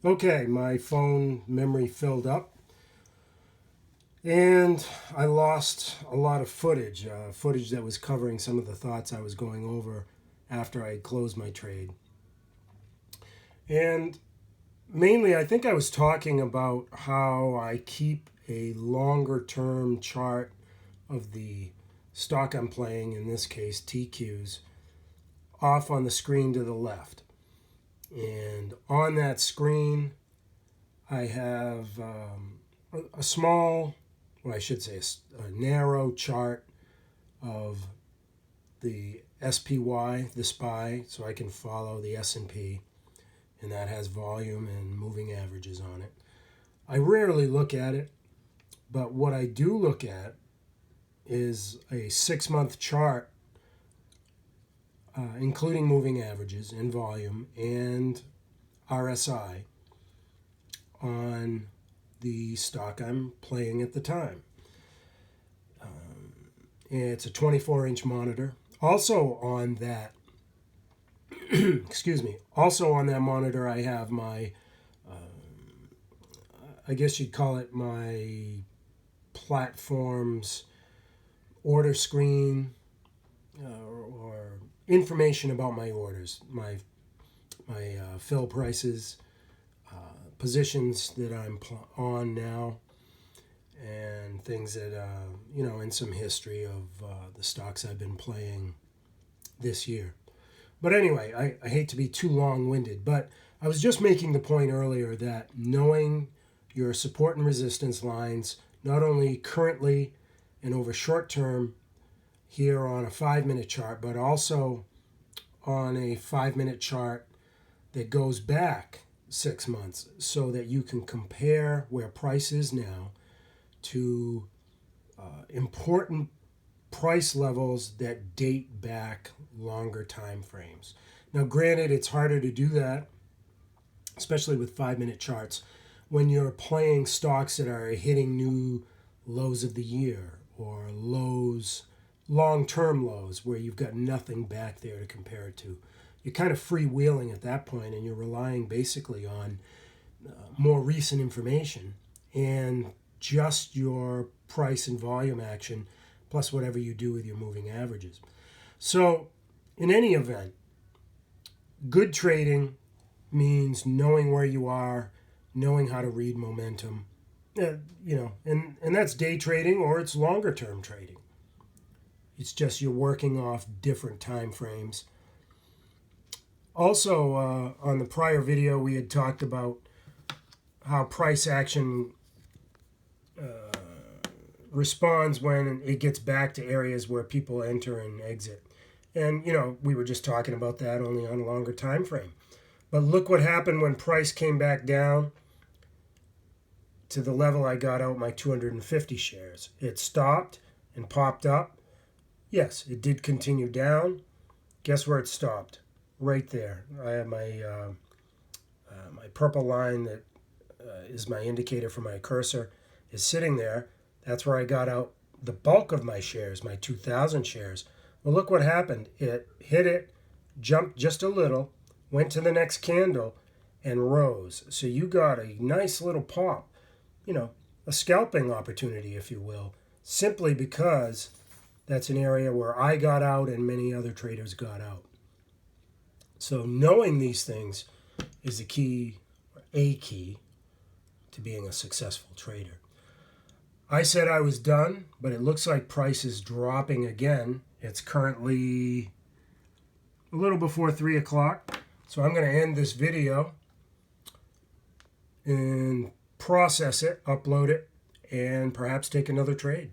Okay, my phone memory filled up and I lost a lot of footage, footage that was covering some of the thoughts I was going over after I had closed my trade. And mainly, I think I was talking about how I keep a longer term chart of the stock I'm playing, in this case TQs, off on the screen to the left. And on that screen, I have a small, well, I should say a narrow chart of the SPY, the SPY, so I can follow the S&P, and that has volume and moving averages on it. I rarely look at it, but what I do look at is a 6-month chart, including moving averages and volume and RSI on the stock I'm playing at the time. It's a 24-inch monitor. Also on that, excuse me, also on that monitor I have my, I guess you'd call it my platform's order screen, or information about my orders, my fill prices, positions that I'm on now, and things that, and some history of the stocks I've been playing this year. But anyway, I hate to be too long-winded, but I was just making the point earlier that knowing your support and resistance lines, not only currently and over short term here on a 5-minute chart, but also on a 5-minute chart that goes back 6 months, so that you can compare where price is now to important price levels that date back longer time frames. Now, granted, it's harder to do that, especially with 5-minute charts, when you're playing stocks that are hitting new lows of the year or lows, long-term lows, where you've got nothing back there to compare it to. You're kind of freewheeling at that point, and you're relying basically on more recent information and just your price and volume action, plus whatever you do with your moving averages. So in any event, good trading means knowing where you are, knowing how to read momentum, and that's day trading or it's longer term trading. It's just you're working off different time frames. Also, on the prior video, we had talked about how price action responds when it gets back to areas where people enter and exit. And, we were just talking about that only on a longer time frame. But look what happened when price came back down to the level I got out my 250 shares. It stopped and popped up. Yes, it did continue down. Guess where it stopped? Right there. I have my my purple line that is my indicator for my cursor is sitting there. That's where I got out the bulk of my shares, my 2,000 shares. Well, look what happened. It hit it, jumped just a little, went to the next candle, and rose. So you got a nice little pop, a scalping opportunity, if you will, simply because that's an area where I got out and many other traders got out. So knowing these things is a key to being a successful trader. I said I was done, but it looks like price is dropping again. It's currently a little before 3 o'clock. So I'm going to end this video and process it, upload it, and perhaps take another trade.